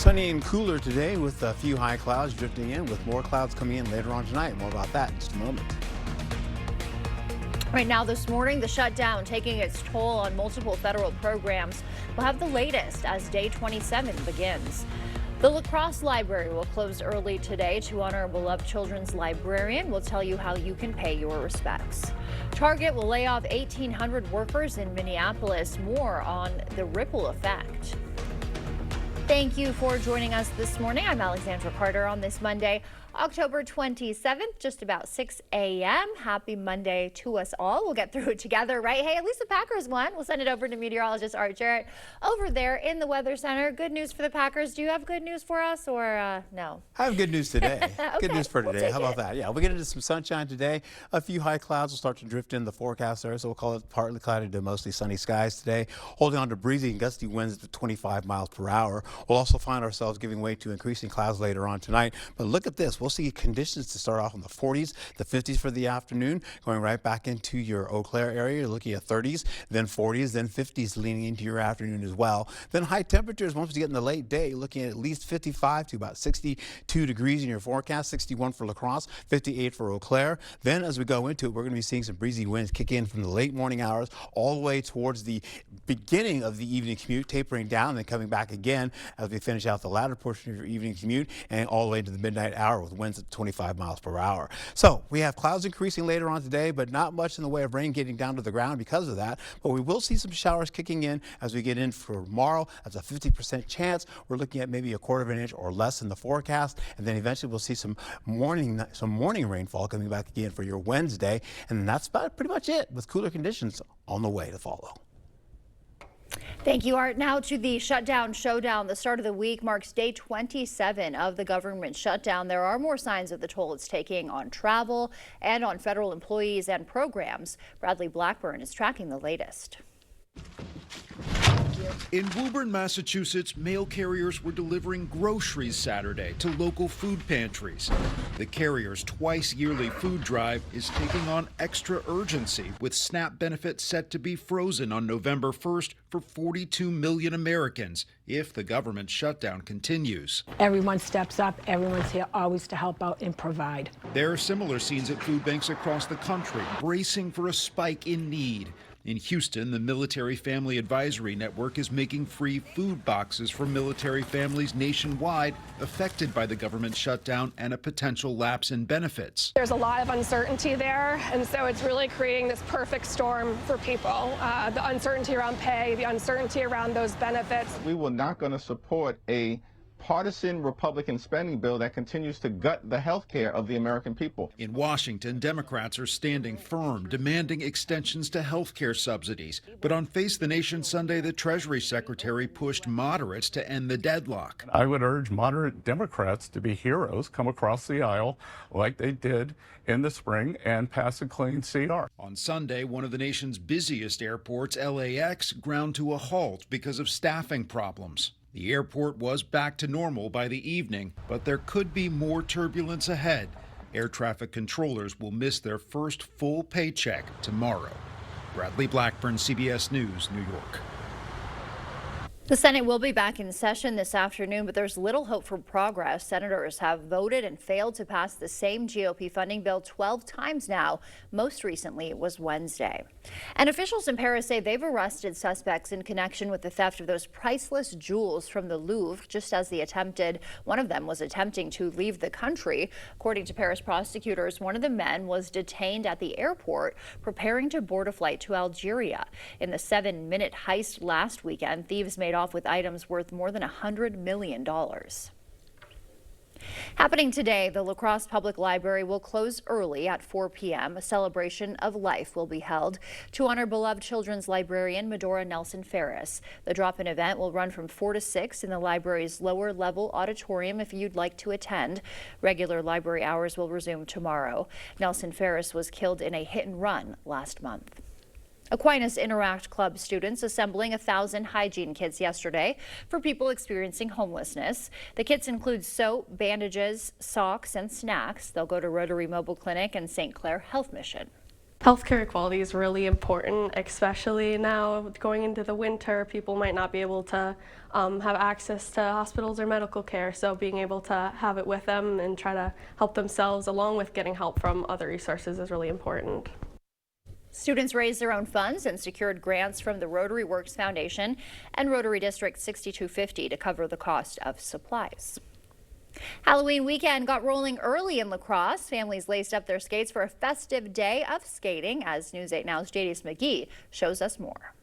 Sunny and cooler today with a few high clouds drifting in, with more clouds coming in later on tonight. More about that in just a moment. Right now this morning, the shutdown taking its toll on multiple federal programs. We'll have the latest as day 27 begins. The La Crosse Library will close early today to honor a beloved children's librarian. We'll tell you how you can pay your respects. Target will lay off 1,800 workers in Minneapolis. More on the ripple effect. Thank you for joining us this morning. I'm Alexandra Carter on this Monday, October 27th, just about 6 a.m. Happy Monday to us all. We'll get through it together, right? Hey, at least the Packers won. We'll send it over to meteorologist Art Jarrett over there in the Weather Center. Good news for the Packers. Do you have good news for us or no? I have good news today. Okay, Good news for today. we'll How about that? Yeah, we'll get into some sunshine today. A few high clouds will start to drift in the forecast there, so we'll call it partly cloudy to mostly sunny skies today. Holding on to breezy and gusty winds at 25 miles per hour. We'll also find ourselves giving way to increasing clouds later on tonight. But look at this. We'll see conditions to start off in the 40s, the 50s for the afternoon, going right back into your Eau Claire area. You're looking at 30s, then 40s, then 50s leaning into your afternoon as well. Then high temperatures once we get in the late day, looking at least 55 to about 62 degrees in your forecast, 61 for La Crosse, 58 for Eau Claire. Then as we go into it, we're going to be seeing some breezy winds kick in from the late morning hours all the way towards the beginning of the evening commute, tapering down, then coming back again as we finish out the latter portion of your evening commute and all the way to the midnight hour with winds at 25 miles per hour. So we have clouds increasing later on today, but not much in the way of rain getting down to the ground because of that. But we will see some showers kicking in as we get in for tomorrow. That's a 50% chance. We're looking at maybe a quarter of an inch or less in the forecast. And then eventually we'll see some morning rainfall coming back again for your Wednesday. And that's about pretty much it, with cooler conditions on the way to follow. Thank you, Art. Now to the shutdown showdown. The start of the week marks day 27 of the government shutdown. There are more signs of the toll it's taking on travel and on federal employees and programs. Bradley Blackburn is tracking the latest. In Woburn, Massachusetts, mail carriers were delivering groceries Saturday to local food pantries. The carrier's twice-yearly food drive is taking on extra urgency, with SNAP benefits set to be frozen on November 1st for 42 million Americans if the government shutdown continues. Everyone steps up. Everyone's here always to help out and provide. There are similar scenes at food banks across the country, bracing for a spike in need. In Houston, the Military Family Advisory Network is making free food boxes for military families nationwide affected by the government shutdown and a potential lapse in benefits. There's a lot of uncertainty there, and so it's really creating this perfect storm for people. The uncertainty around pay, the uncertainty around those benefits. We were not going to support a partisan Republican spending bill that continues to gut the health care of the American people. In Washington, Democrats are standing firm, demanding extensions to health care subsidies. But on Face the Nation Sunday, the Treasury Secretary pushed moderates to end the deadlock. I would urge moderate Democrats to be heroes, come across the aisle like they did in the spring and pass a clean CR. On Sunday, one of the nation's busiest airports, LAX, ground to a halt because of staffing problems. The airport was back to normal by the evening, but there could be more turbulence ahead. Air traffic controllers will miss their first full paycheck tomorrow. Bradley Blackburn, CBS News, New York. The Senate will be back in session this afternoon, but there's little hope for progress. Senators have voted and failed to pass the same GOP funding bill 12 times now. Most recently, it was Wednesday. And officials in Paris say they've arrested suspects in connection with the theft of those priceless jewels from the Louvre, just as one of them was attempting to leave the country. According to Paris prosecutors, one of the men was detained at the airport preparing to board a flight to Algeria. In the 7-minute heist last weekend, thieves made off with items worth more than $100 million. Happening today, the La Crosse Public Library will close early at 4 p.m. A celebration of life will be held to honor beloved children's librarian Medora Nelson Ferris. The drop-in event will run from 4 to 6 in the library's lower level auditorium if you'd like to attend. Regular library hours will resume tomorrow. Nelson Ferris was killed in a hit and run last month. Aquinas Interact Club students assembling 1,000 hygiene kits yesterday for people experiencing homelessness. The kits include soap, bandages, socks, and snacks. They'll go to Rotary Mobile Clinic and St. Clair Health Mission. Healthcare equality is really important, especially now going into the winter. People might not be able to have access to hospitals or medical care, so being able to have it with them and try to help themselves along with getting help from other resources is really important. Students raised their own funds and secured grants from the Rotary Works Foundation and Rotary District 6250 to cover the cost of supplies. Halloween weekend got rolling early in La Crosse. Families laced up their skates for a festive day of skating, as News 8 Now's Jadius McGee shows us more.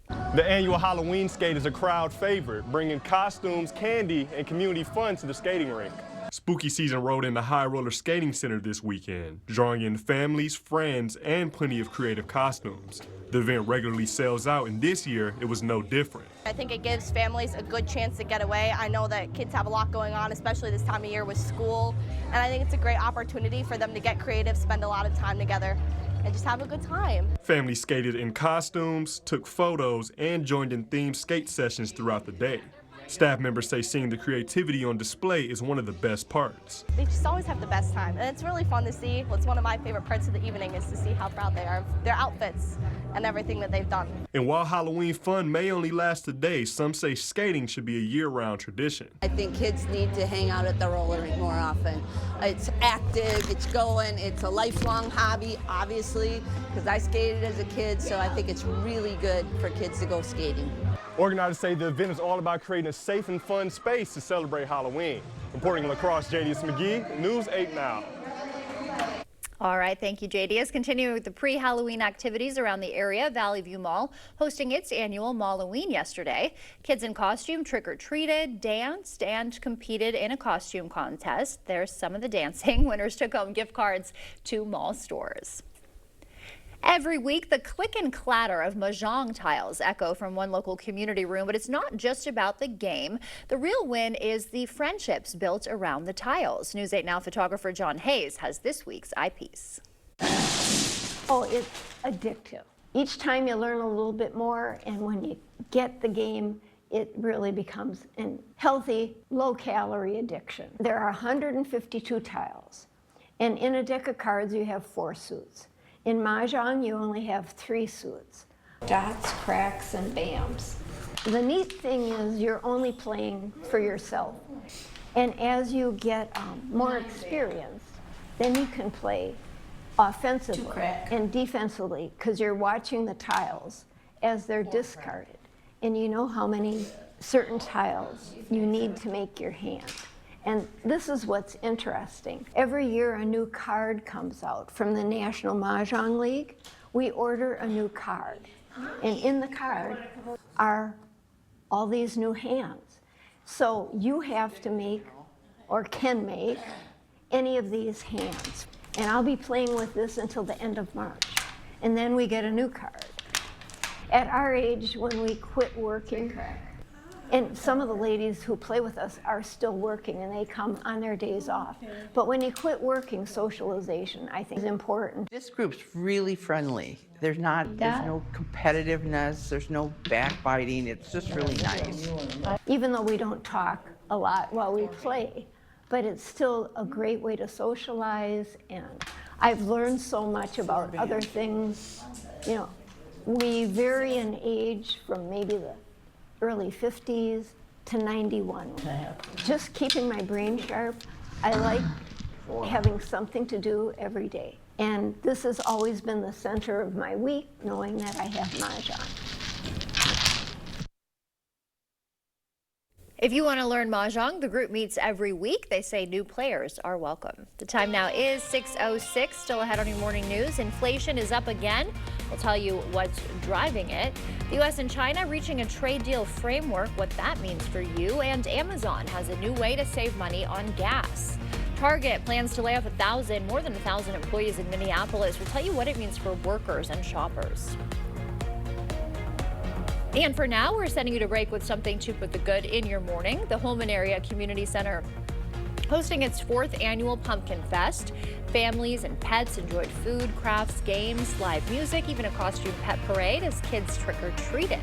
The annual Halloween skate is a crowd favorite, bringing costumes, candy, and community fun to the skating rink. Spooky season rolled into High Roller Skating Center this weekend, drawing in families, friends, and plenty of creative costumes. The event regularly sells out, and this year it was no different. I think it gives families a good chance to get away. I know that kids have a lot going on, especially this time of year with school, and I think it's a great opportunity for them to get creative, spend a lot of time together, and just have a good time. Families skated in costumes, took photos, and joined in themed skate sessions throughout the day. Staff members say seeing the creativity on display is one of the best parts. They just always have the best time, and it's really fun to see. It's one of my favorite parts of the evening is to see how proud they are of their outfits and everything that they've done. And while Halloween fun may only last a day, some say skating should be a year-round tradition. I think kids need to hang out at the roller rink more often. It's active, it's going, it's a lifelong hobby, obviously, because I skated as a kid, so I think it's really good for kids to go skating. Organizers say the event is all about creating a safe and fun space to celebrate Halloween. Reporting in La Crosse, Jadius McGee, News 8 Now. All right, thank you, Jadius. Continuing with the pre-Halloween activities around the area, Valley View Mall hosting its annual Malloween yesterday. Kids in costume trick-or-treated, danced, and competed in a costume contest. There's some of the dancing. Winners took home gift cards to mall stores. Every week, the click and clatter of mahjong tiles echo from one local community room, but it's not just about the game. The real win is the friendships built around the tiles. News 8 Now photographer John Hayes has this week's eyepiece. Oh, it's addictive. Each time you learn a little bit more, and when you get the game, it really becomes a healthy, low-calorie addiction. There are 152 tiles, and in a deck of cards, you have 4 suits. In mahjong, you only have 3 suits: dots, cracks, and bams. The neat thing is you're only playing for yourself. And as you get more experience, then you can play offensively and defensively, because you're watching the tiles as they're discarded. And you know how many certain tiles you need to make your hand. And this is what's interesting. Every year a new card comes out from the National Mahjong League. We order a new card. And in the card are all these new hands. So you have to make, or can make, any of these hands. And I'll be playing with this until the end of March. And then we get a new card. At our age, when we quit working, and some of the ladies who play with us are still working and they come on their days off. But when you quit working, socialization, I think, is important. This group's really friendly. There's no competitiveness, there's no backbiting. It's just really nice. Even though we don't talk a lot while we play, but it's still a great way to socialize, and I've learned so much about other things. You know, we vary in age from maybe the early 50s to 91. Just keeping my brain sharp. I like having something to do every day. And this has always been the center of my week, knowing that I have mahjong. If you want to learn mahjong, the group meets every week. They say new players are welcome. The time now is 6:06. Still ahead on your morning news. Inflation is up again. We'll tell you what's driving it. The U.S. and China reaching a trade deal framework, what that means for you. And Amazon has a new way to save money on gas. Target plans to lay off more than 1,000 employees in Minneapolis. We'll tell you what it means for workers and shoppers. And for now, we're sending you to break with something to put the good in your morning. The Holman Area Community Center hosting its 4th annual Pumpkin Fest. Families and pets enjoyed food, crafts, games, live music, even a costume pet parade as kids trick-or-treated.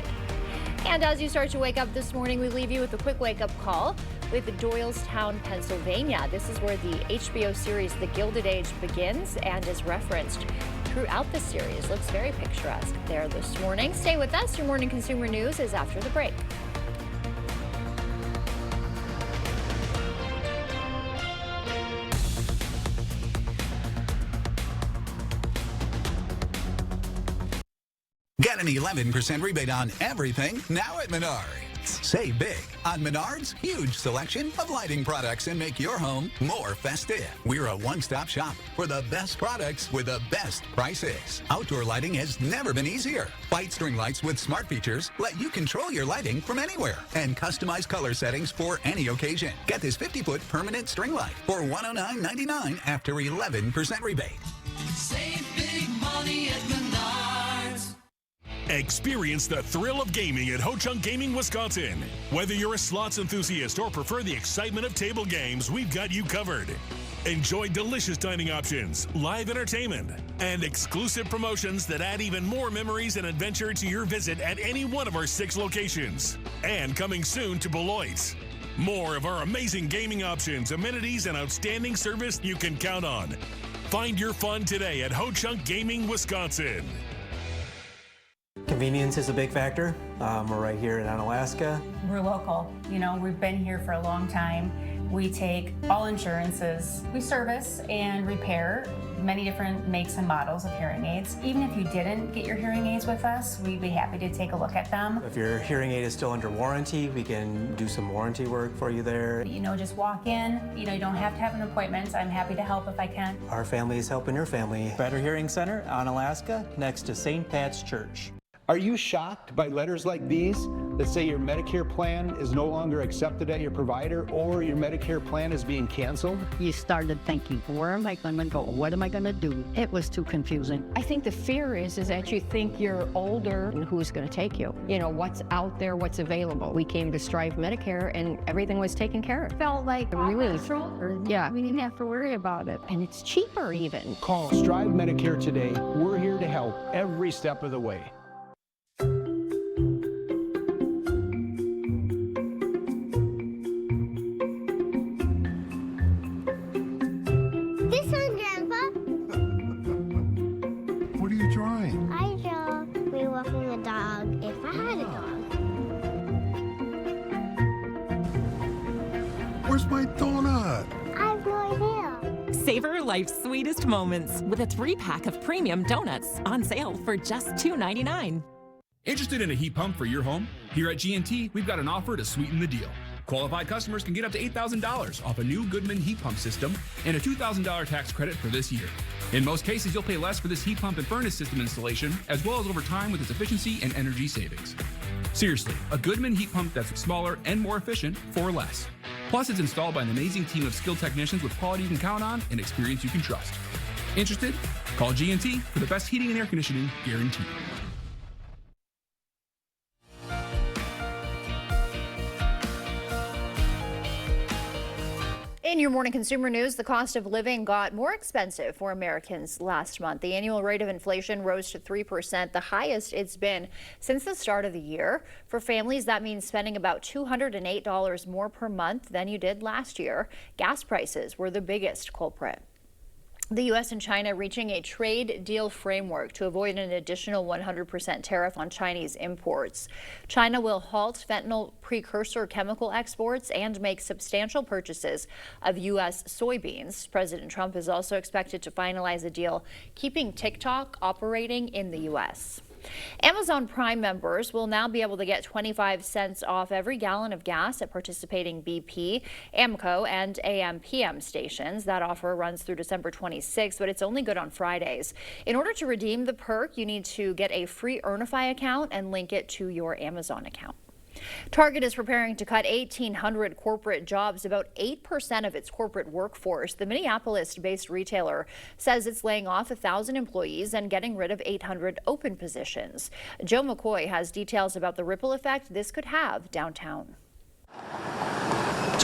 And as you start to wake up this morning, we leave you with a quick wake-up call with Doylestown, Pennsylvania. This is where the HBO series The Gilded Age begins and is referenced. throughout the series. Looks very picturesque there this morning. Stay with us. Your morning consumer news is after the break. Get an 11% rebate on everything now at Menards. Save big on Menards' huge selection of lighting products and make your home more festive. We're a one-stop shop for the best products with the best prices. Outdoor lighting has never been easier. White string lights with smart features let you control your lighting from anywhere and customize color settings for any occasion. Get this 50-foot permanent string light for $109.99 after 11% rebate. Save big money at Menards. Experience the thrill of gaming at Ho-Chunk Gaming, Wisconsin. Whether you're a slots enthusiast or prefer the excitement of table games, we've got you covered. Enjoy delicious dining options, live entertainment, and exclusive promotions that add even more memories and adventure to your visit at any one of our 6 locations. And coming soon to Beloit. More of our amazing gaming options, amenities, and outstanding service you can count on. Find your fun today at Ho-Chunk Gaming, Wisconsin. Convenience is a big factor. We're right here in Onalaska. We're local. You know, we've been here for a long time. We take all insurances. We service and repair many different makes and models of hearing aids. Even if you didn't get your hearing aids with us, we'd be happy to take a look at them. If your hearing aid is still under warranty, we can do some warranty work for you there. You know, just walk in. You know, you don't have to have an appointment. I'm happy to help if I can. Our family is helping your family. Better Hearing Center, Onalaska, next to St. Pat's Church. Are you shocked by letters like these that say your Medicare plan is no longer accepted at your provider or your Medicare plan is being canceled? You started thinking, where am I going to go? What am I going to do? It was too confusing. I think the fear is that you think you're older and who's going to take you? You know, what's out there, what's available. We came to Strive Medicare and everything was taken care of. Felt like a relief. Yeah. We didn't have to worry about it. And it's cheaper even. Call Strive Medicare today. We're here to help every step of the way. This one, Grandpa. What are you drawing? I draw me walking a dog if I had a dog. Where's my donut? I have no idea. Savor life's sweetest moments with a 3-pack of premium donuts on sale for just $2.99. Interested in a heat pump for your home? Here at G&T, we've got an offer to sweeten the deal. Qualified customers can get up to $8,000 off a new Goodman heat pump system and a $2,000 tax credit for this year. In most cases, you'll pay less for this heat pump and furnace system installation, as well as over time with its efficiency and energy savings. Seriously, a Goodman heat pump that's smaller and more efficient for less. Plus, it's installed by an amazing team of skilled technicians with quality you can count on and experience you can trust. Interested? Call G&T for the best heating and air conditioning guaranteed. In your morning consumer news, the cost of living got more expensive for Americans last month. The annual rate of inflation rose to 3%, the highest it's been since the start of the year. For families, that means spending about $208 more per month than you did last year. Gas prices were the biggest culprit. The U.S. and China reaching a trade deal framework to avoid an additional 100% tariff on Chinese imports. China will halt fentanyl precursor chemical exports and make substantial purchases of U.S. soybeans. President Trump is also expected to finalize a deal keeping TikTok operating in the U.S. Amazon Prime members will now be able to get 25 cents off every gallon of gas at participating BP, AMCO, and AM/PM stations. That offer runs through December 26th, but it's only good on Fridays. In order to redeem the perk, you need to get a free Earnify account and link it to your Amazon account. Target is preparing to cut 1,800 corporate jobs, about 8% of its corporate workforce. The Minneapolis-based retailer says it's laying off 1,000 employees and getting rid of 800 open positions. Joe McCoy has details about the ripple effect this could have downtown.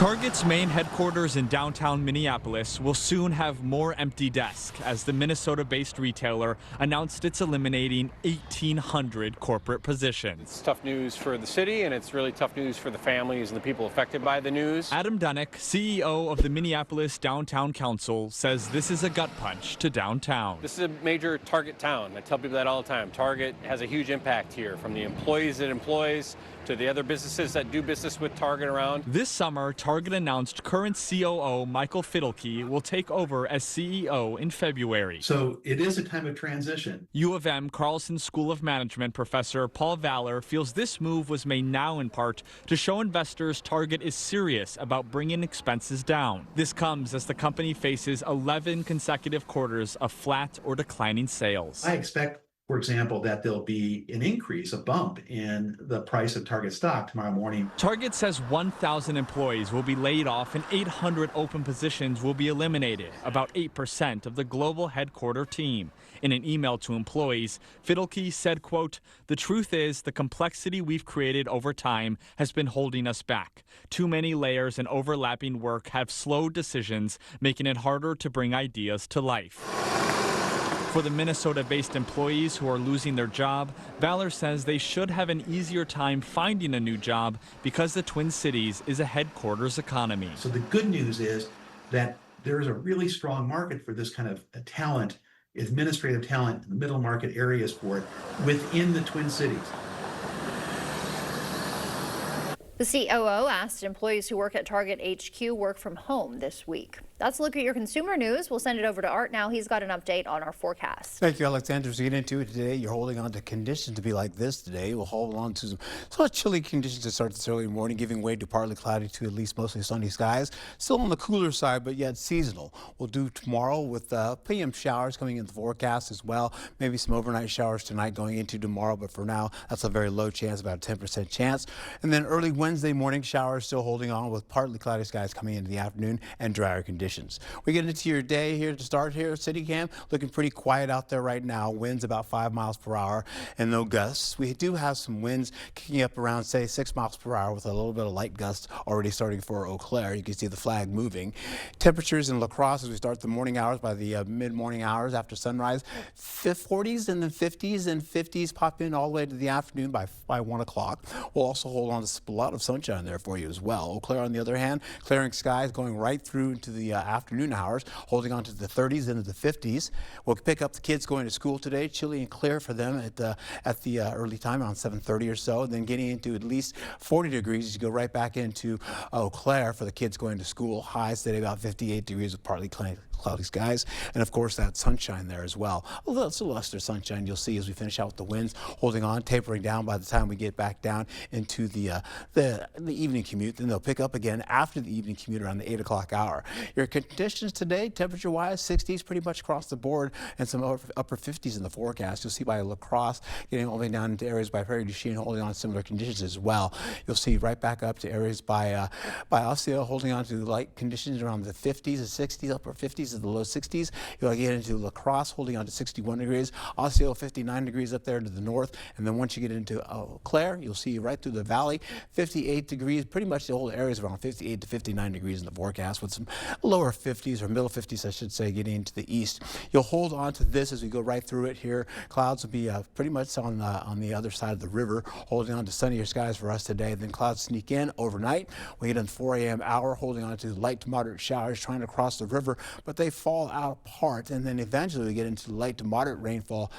Target's main headquarters in downtown Minneapolis will soon have more empty desks as the Minnesota-based retailer announced it's eliminating 1,800 corporate positions. It's tough news for the city, and it's really tough news for the families and the people affected by the news. Adam Dunnick, CEO of the Minneapolis Downtown Council, says this is a gut punch to downtown. This is a major Target town. I tell people that all the time. Target has a huge impact here, from the employees it employs to the other businesses that do business with Target around. This summer, Target announced current COO Michael Fidelke will take over as CEO in February. So it is a time of transition. U of M Carlson School of Management professor Paul Valor feels this move was made now in part to show investors Target is serious about bringing expenses down. This comes as the company faces 11 consecutive quarters of flat or declining sales. I expect, for example, that there'll be an increase, a bump in the price of Target stock tomorrow morning. Target says 1,000 employees will be laid off and 800 open positions will be eliminated, about 8% of the global headquarter team. In an email to employees, Fidelke said, quote, "The truth is the complexity we've created over time has been holding us back. Too many layers and overlapping work have slowed decisions, making it harder to bring ideas to life." For the Minnesota-based employees who are losing their job, Valor says they should have an easier time finding a new job because the Twin Cities is a headquarters economy. So the good news is that there is a really strong market for this kind of talent, administrative talent, in the middle market areas for it within the Twin Cities. The COO asked employees who work at Target HQ work from home this week. That's a look at your consumer news. We'll send it over to Art now. He's got an update on our forecast. Thank you, Alexander. As we get into it today, you're holding on to conditions to be like this today. We'll hold on to some somewhat chilly conditions to start this early morning, giving way to partly cloudy to at least mostly sunny skies. Still on the cooler side, but yet seasonal. We'll do tomorrow with PM showers coming in the forecast as well. Maybe some overnight showers tonight going into tomorrow, but for now, that's a very low chance, about a 10% chance. And then early Wednesday morning showers still holding on with partly cloudy skies coming into the afternoon and drier conditions. We get into your day here to start here at CityCam. Looking pretty quiet out there right now. Winds about 5 miles per hour and no gusts. We do have some winds kicking up around, say, 6 miles per hour with a little bit of light gusts already starting for Eau Claire. You can see the flag moving. Temperatures in La Crosse as we start the morning hours by the mid-morning hours after sunrise. 40s and then 50s and 50s pop in all the way to the afternoon by 1 o'clock. We'll also hold on to a lot of sunshine there for you as well. Eau Claire, on the other hand, clearing skies going right through into the afternoon hours, holding on to the 30s into the 50s. We'll pick up the kids going to school today, chilly and clear for them at the early time, around 7:30 or so, and then getting into at least 40 degrees as you go right back into Eau Claire for the kids going to school. Highs today about 58 degrees with partly cloudy skies, and of course that sunshine there as well. Although it's a luster sunshine you'll see as we finish out with the winds holding on, tapering down by the time we get back down into the evening commute. Then they'll pick up again after the evening commute around the 8 o'clock hour. Your conditions today, temperature-wise, 60s pretty much across the board, and some upper 50s in the forecast. You'll see by La Crosse getting all the way down into areas by Prairie du Chien holding on to similar conditions as well. You'll see right back up to areas by Osseo holding on to light conditions around the 50s and 60s, upper 50s to the low 60s. You'll get into La Crosse holding on to 61 degrees. Osseo 59 degrees up there to the north, and then once you get into Eau Claire, you'll see right through the valley, 58 degrees. Pretty much the whole area is around 58 to 59 degrees in the forecast with some lower 50s or middle 50s, I should say, getting into the east. You'll hold on to this as we go right through it here. Clouds will be pretty much on the other side of the river, holding on to sunnier skies for us today. Then clouds sneak in overnight. We get in the 4 a.m. hour, holding on to light to moderate showers trying to cross the river, but they fall out apart, and then eventually we get into light to moderate rainfall,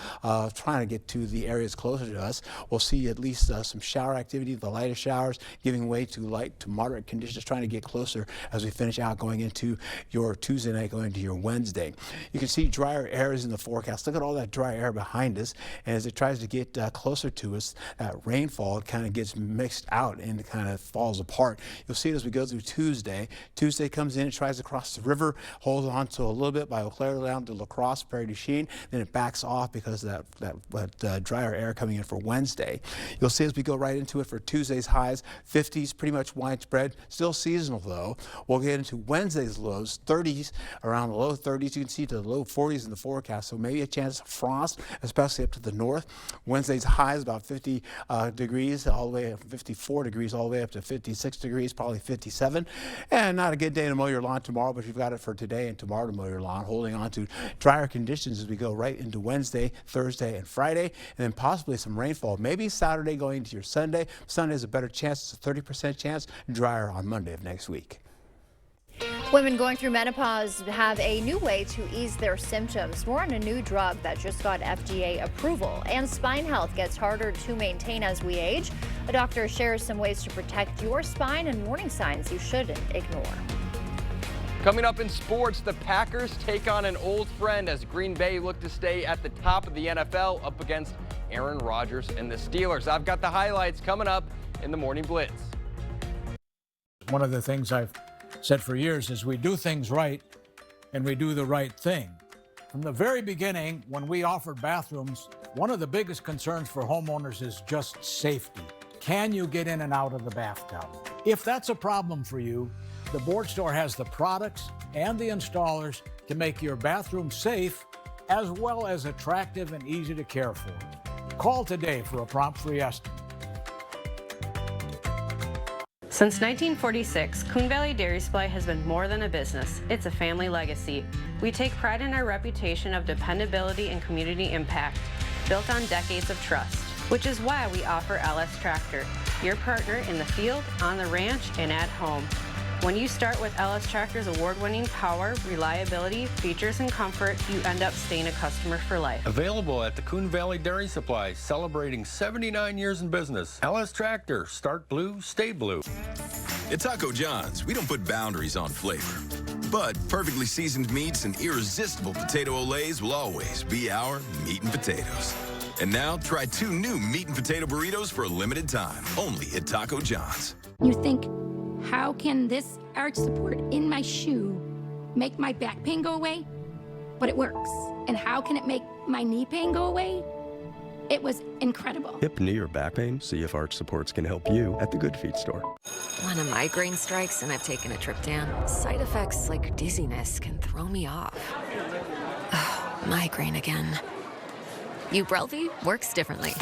trying to get to the areas closer to us. We'll see at least some shower activity, the lighter showers giving way to light to moderate conditions, trying to get closer as we finish out going into your Tuesday night, going into your Wednesday. You can see drier areas in the forecast. Look at all that dry air behind us, and as it tries to get closer to us, that rainfall kind of gets mixed out and it kind of falls apart. You'll see it as we go through Tuesday. Tuesday comes in, it tries to cross the river, holds on to a little bit by Eau Claire down to La Crosse, Prairie du Chien. Then it backs off because of that drier air coming in for Wednesday. You'll see as we go right into it for Tuesday's highs, 50s pretty much widespread, still seasonal though. We'll get into Wednesday's lows, 30s around the low 30s. You can see to the low 40s in the forecast, so maybe a chance of frost, especially up to the north. Wednesday's highs about 50 degrees all the way up, 54 degrees all the way up to 56 degrees, probably 57. And not a good day to mow your lawn tomorrow, but you've got it for today and tomorrow to mow your lawn, holding on to drier conditions as we go right into Wednesday, Thursday, and Friday, and then possibly some rainfall. Maybe Saturday going into your Sunday. Sunday's a better chance. It's a 30% chance. Drier on Monday of next week. Women going through menopause have a new way to ease their symptoms. More on a new drug that just got FDA approval. And spine health gets harder to maintain as we age. A doctor shares some ways to protect your spine and warning signs you shouldn't ignore. Coming up in sports, the Packers take on an old friend as Green Bay look to stay at the top of the NFL up against Aaron Rodgers and the Steelers. I've got the highlights coming up in the Morning Blitz. One of the things I've said for years is we do things right and we do the right thing. From the very beginning, when we offered bathrooms, one of the biggest concerns for homeowners is just safety. Can you get in and out of the bathtub? If that's a problem for you, the Board Store has the products and the installers to make your bathroom safe as well as attractive and easy to care for. Call today for a prompt free estimate. Since 1946, Coon Valley Dairy Supply has been more than a business. It's a family legacy. We take pride in our reputation of dependability and community impact, built on decades of trust, which is why we offer LS Tractor, your partner in the field, on the ranch, and at home. When you start with LS Tractor's award-winning power, reliability, features, and comfort, you end up staying a customer for life. Available at the Coon Valley Dairy Supply, celebrating 79 years in business. LS Tractor, start blue, stay blue. At Taco John's, we don't put boundaries on flavor, but perfectly seasoned meats and irresistible potato olays will always be our meat and potatoes. And now, try 2 new meat and potato burritos for a limited time, only at Taco John's. You think, how can this arch support in my shoe make my back pain go away? But it works. And how can it make my knee pain go away? It was incredible. Hip, knee, or back pain? See if Arch Supports can help you at the Good Feet store. When a migraine strikes and I've taken a Triptan, side effects like dizziness can throw me off. Ugh, migraine again. Ubrelvy works differently.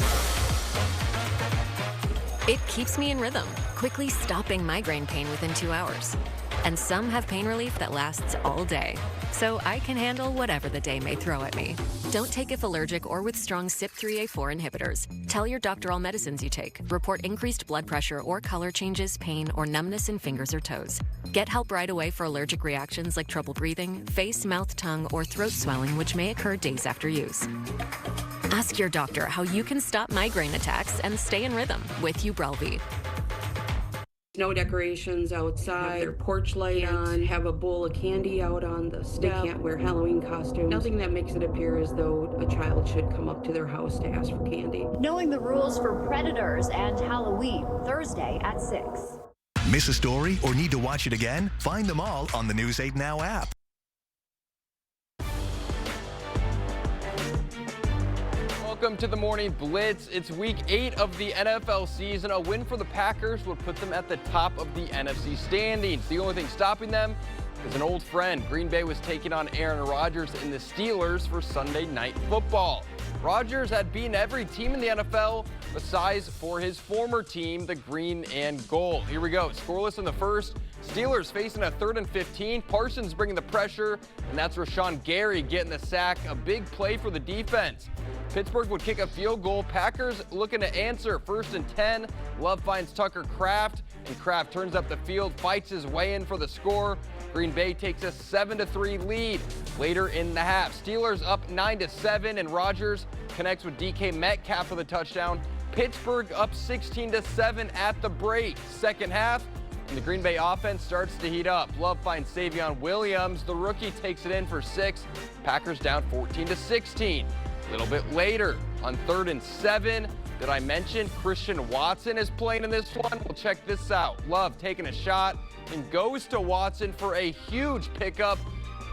It keeps me in rhythm, quickly stopping migraine pain within 2 hours. And some have pain relief that lasts all day. So I can handle whatever the day may throw at me. Don't take if allergic or with strong CYP3A4 inhibitors. Tell your doctor all medicines you take. Report increased blood pressure or color changes, pain, or numbness in fingers or toes. Get help right away for allergic reactions like trouble breathing, face, mouth, tongue, or throat swelling, which may occur days after use. Ask your doctor how you can stop migraine attacks and stay in rhythm with Ubrelvy. Snow decorations outside, have their porch light on, have a bowl of candy out on the step. They can't wear Halloween costumes. Nothing that makes it appear as though a child should come up to their house to ask for candy. Knowing the rules for predators and Halloween, Thursday at 6. Miss a story or need to watch it again? Find them all on the News 8 Now app. Welcome to the Morning Blitz. It's week 8 of the NFL season. A win for the Packers would put them at the top of the NFC standings. The only thing stopping them is an old friend. Green Bay was taking on Aaron Rodgers and the Steelers for Sunday Night Football. Rodgers had beaten every team in the NFL besides for his former team, the Green and Gold. Here we go. Scoreless in the first. Steelers facing a 3rd and 15. Parsons bringing the pressure, and that's Rashawn Gary getting the sack. A big play for the defense. Pittsburgh would kick a field goal. Packers looking to answer. 1st and 10. Love finds Tucker Kraft, and Kraft turns up the field, fights his way in for the score. Green Bay takes a 7-3 lead later in the half. Steelers up 9-7, and Rodgers connects with DK Metcalf for the touchdown. Pittsburgh up 16-7 at the break. Second half, and the Green Bay offense starts to heat up. Love finds Savion Williams. The rookie takes it in for 6. Packers down 14-16. A little bit later, on 3rd and 7, did I mention Christian Watson is playing in this one? Well, check this out. Love taking a shot and goes to Watson for a huge pickup.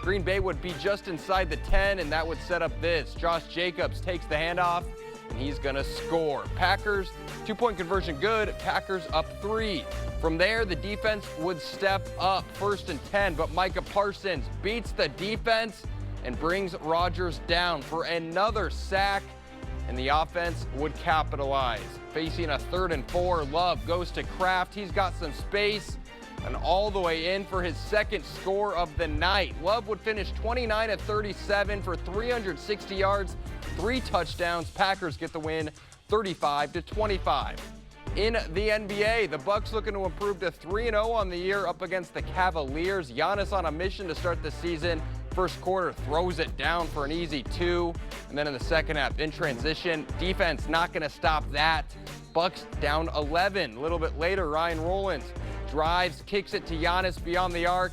Green Bay would be just inside the 10, and that would set up this. Josh Jacobs takes the handoff, and he's going to score. Packers, two-point conversion good. Packers up 3. From there, the defense would step up. 1st and 10, but Micah Parsons beats the defense and brings Rodgers down for another sack, and the offense would capitalize. Facing a 3rd and 4, Love goes to Kraft. He's got some space, and all the way in for his 2nd score of the night. Love would finish 29 of 37 for 360 yards, 3 touchdowns. Packers get the win 35-25. In the NBA, the Bucks looking to improve to 3-0 on the year up against the Cavaliers. Giannis on a mission to start the season. First quarter, throws it down for an easy 2. And then in the second half, in transition, defense not going to stop that. Bucks down 11. A little bit later, Ryan Rollins drives, kicks it to Giannis beyond the arc,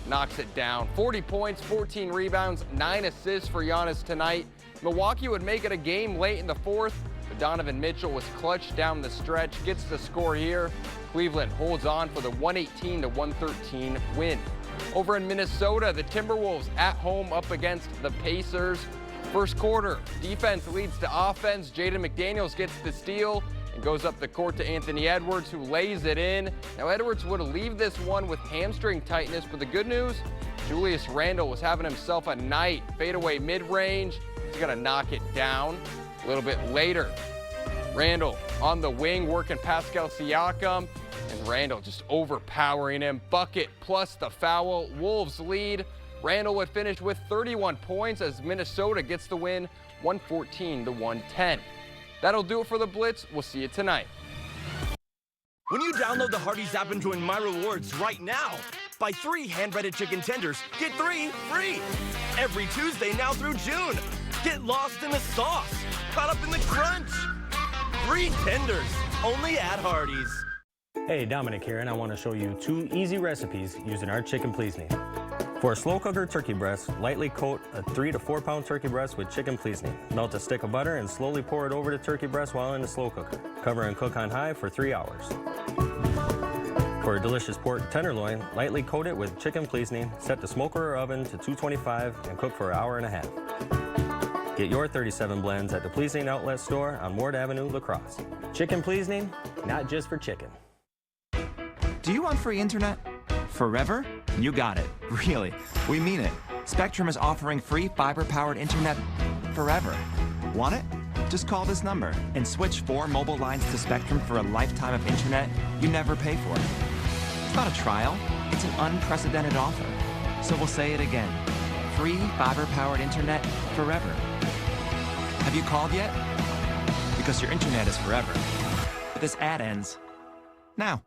knocks it down. 40 points, 14 rebounds, 9 assists for Giannis tonight. Milwaukee would make it a game late in the 4th, but Donovan Mitchell was clutch down the stretch, gets the score here. Cleveland holds on for the 118-113 win. Over in Minnesota, the Timberwolves at home up against the Pacers. First quarter, defense leads to offense. Jaden McDaniels gets the steal and goes up the court to Anthony Edwards, who lays it in. Now, Edwards would leave this one with hamstring tightness, but the good news, Julius Randle was having himself a night. Fadeaway mid-range, he's gonna knock it down. A little bit later, Randle on the wing working Pascal Siakam, and Randle just overpowering him. Bucket plus the foul. Wolves lead. Randle would finish with 31 points as Minnesota gets the win 114-110. That'll do it for the Blitz. We'll see you tonight. When you download the Hardee's app and join My Rewards right now, buy 3 hand-breaded chicken tenders, get 3 free. Every Tuesday now through June. Get lost in the sauce, caught up in the crunch. 3 tenders, only at Hardee's. Hey, Dominic here, and I want to show you 2 easy recipes using our Chicken Please Me. For a slow cooker turkey breast, lightly coat a 3 to 4 pound turkey breast with Chicken Please Me. Melt a stick of butter and slowly pour it over the turkey breast while in the slow cooker. Cover and cook on high for 3 hours. For a delicious pork tenderloin, lightly coat it with Chicken Please Me, set the smoker or oven to 225 and cook for an hour and a half. Get your 37 blends at the Pleasing Outlet Store on Ward Avenue, La Crosse. Chicken Pleasing, not just for chicken. Do you want free internet? Forever? You got it. Really. We mean it. Spectrum is offering free fiber-powered internet forever. Want it? Just call this number and switch 4 mobile lines to Spectrum for a lifetime of internet you never pay for. It's not a trial. It's an unprecedented offer. So we'll say it again. Free fiber-powered internet forever. Have you called yet? Because your internet is forever. But this ad ends now.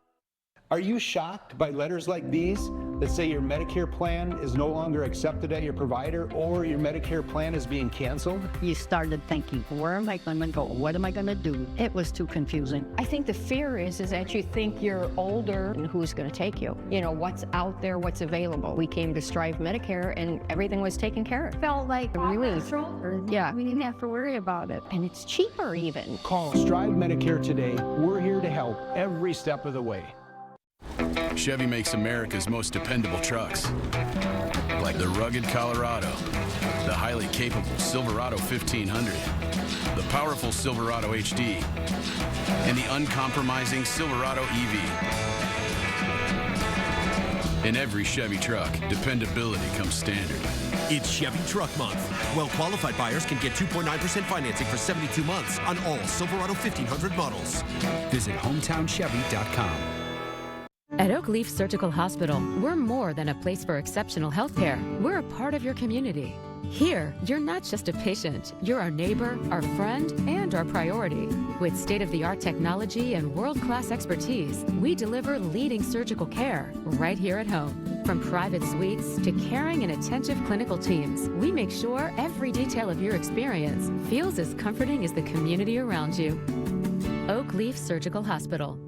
Are you shocked by letters like these that say your Medicare plan is no longer accepted at your provider or your Medicare plan is being canceled? You started thinking, where am I going to go? What am I going to do? It was too confusing. I think the fear is that you think you're older and who's going to take you? You know, what's out there, what's available. We came to Strive Medicare and everything was taken care of. Felt like a relief. Yeah. We didn't have to worry about it. And it's cheaper even. Call Strive Medicare today. We're here to help every step of the way. Chevy makes America's most dependable trucks, like the rugged Colorado, the highly capable Silverado 1500, the powerful Silverado HD, and the uncompromising Silverado EV. In every Chevy truck, dependability comes standard. It's Chevy Truck Month. Well-qualified buyers can get 2.9% financing for 72 months on all Silverado 1500 models. Visit HometownChevy.com. At Oak Leaf Surgical Hospital, we're more than a place for exceptional health care. We're a part of your community. Here, you're not just a patient, you're our neighbor, our friend, and our priority. With state-of-the-art technology and world-class expertise, we deliver leading surgical care right here at home. From private suites to caring and attentive clinical teams, we make sure every detail of your experience feels as comforting as the community around you. Oak Leaf Surgical Hospital.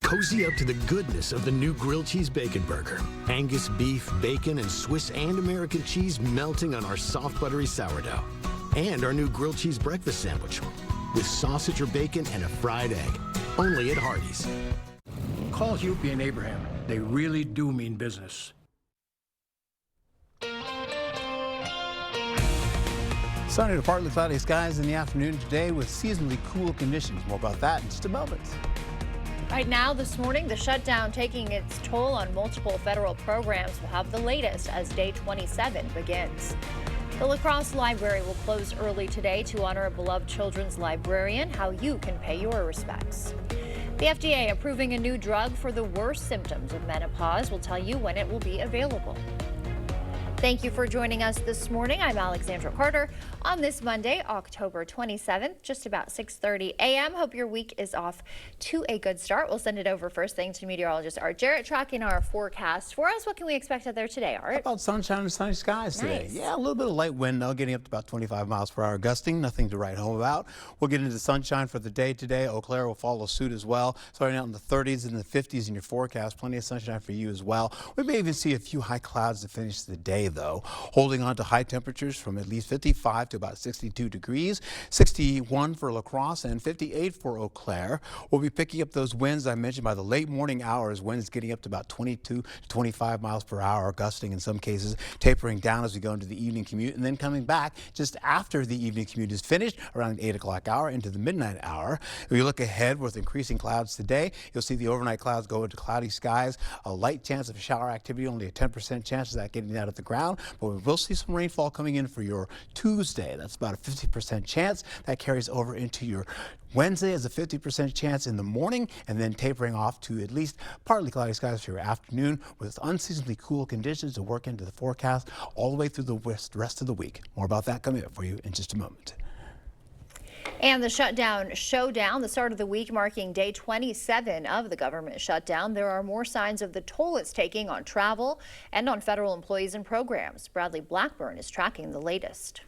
Cozy up to the goodness of the new grilled cheese bacon burger. Angus beef, bacon, and Swiss and American cheese melting on our soft buttery sourdough. And our new grilled cheese breakfast sandwich with sausage or bacon and a fried egg. Only at Hardee's. Call Hupy and Abraham. They really do mean business. Sunny to partly cloudy skies in the afternoon today with seasonally cool conditions. More about that in just a moment. Right now, this morning, the shutdown taking its toll on multiple federal programs will have the latest as day 27 begins. The La Crosse Library will close early today to honor a beloved children's librarian. How you can pay your respects. The FDA approving a new drug for the worst symptoms of menopause. We'll tell you when it will be available. Thank you for joining us this morning. I'm Alexandra Carter on this Monday, October 27th, just about 6:30 a.m. Hope your week is off to a good start. We'll send it over first thing to meteorologist Art Jarrett tracking our forecast for us. What can we expect out there today, Art? How about sunshine and sunny skies today? Nice. Yeah, a little bit of light wind now, getting up to about 25 miles per hour gusting. Nothing to write home about. We'll get into sunshine for the day today. Eau Claire will follow suit as well. Starting out in the 30s and the 50s in your forecast. Plenty of sunshine for you as well. We may even see a few high clouds to finish the day, though. Holding on to high temperatures from at least 55 to about 62 degrees, 61 for La Crosse and 58 for Eau Claire. We'll be picking up those winds I mentioned by the late morning hours. Winds getting up to about 22 to 25 miles per hour, gusting in some cases, tapering down as we go into the evening commute, and then coming back just after the evening commute is finished around the 8 o'clock hour into the midnight hour. If you look ahead with increasing clouds today, you'll see the overnight clouds go into cloudy skies, a light chance of shower activity, only a 10% chance of that getting out of the ground, but we will see some rainfall coming in for your Tuesday. That's about a 50% chance. That carries over into your Wednesday as a 50% chance in the morning, and then tapering off to at least partly cloudy skies for your afternoon with unseasonably cool conditions to work into the forecast all the way through the rest of the week. More about that coming up for you in just a moment. And the shutdown showdown, the start of the week marking day 27 of the government shutdown. There are more signs of the toll it's taking on travel and on federal employees and programs. Bradley Blackburn is tracking the latest.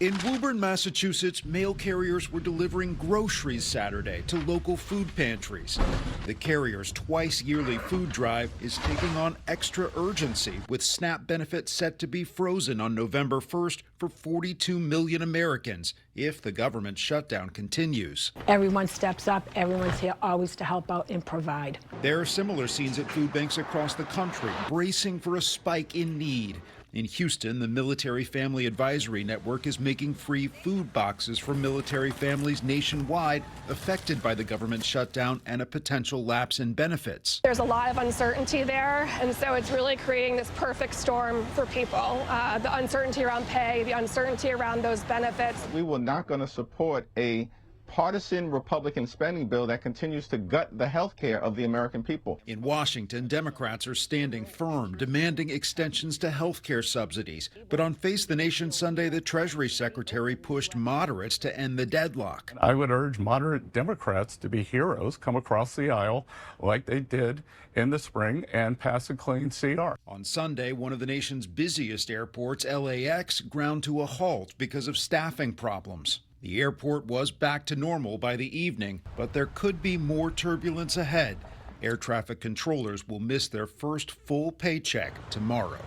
In Woburn, Massachusetts, mail carriers were delivering groceries Saturday to local food pantries. The carrier's twice-yearly food drive is taking on extra urgency, with SNAP benefits set to be frozen on November 1st for 42 million Americans if the government shutdown continues. Everyone steps up. Everyone's here always to help out and provide. There are similar scenes at food banks across the country, bracing for a spike in need. In Houston, the Military Family Advisory Network is making free food boxes for military families nationwide affected by the government shutdown and a potential lapse in benefits. There's a lot of uncertainty there, and so it's really creating this perfect storm for people. The uncertainty around pay, the uncertainty around those benefits. We were not going to support a partisan Republican spending bill that continues to gut the health care of the American people. In Washington, Democrats are standing firm, demanding extensions to health care subsidies. But on Face the Nation Sunday, the Treasury Secretary pushed moderates to end the deadlock. I would urge moderate Democrats to be heroes, come across the aisle like they did in the spring and pass a clean CR. On Sunday, one of the nation's busiest airports, LAX, ground to a halt because of staffing problems. The airport was back to normal by the evening, but there could be more turbulence ahead. Air traffic controllers will miss their first full paycheck tomorrow.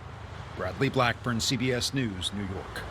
Bradley Blackburn, CBS News, New York.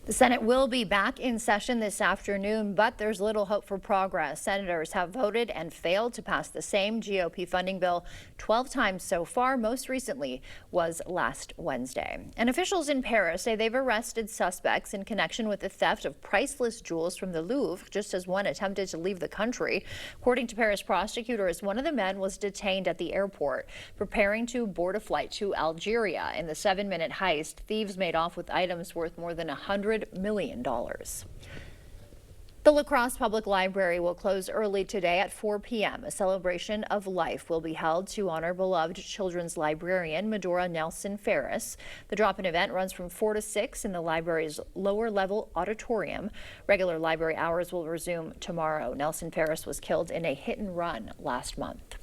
The Senate will be back in session this afternoon, but there's little hope for progress. Senators have voted and failed to pass the same GOP funding bill 12 times so far. Most recently was last Wednesday. And officials in Paris say they've arrested suspects in connection with the theft of priceless jewels from the Louvre, just as one attempted to leave the country. According to Paris prosecutors, one of the men was detained at the airport, preparing to board a flight to Algeria. In the 7-minute heist, thieves made off with items worth more than $100 million. The La Crosse Public Library will close early today at 4 p.m. A celebration of life will be held to honor beloved children's librarian Medora Nelson Ferris. The drop-in event runs from 4 to 6 in the library's lower-level auditorium. Regular library hours will resume tomorrow. Nelson Ferris was killed in a hit-and-run last month.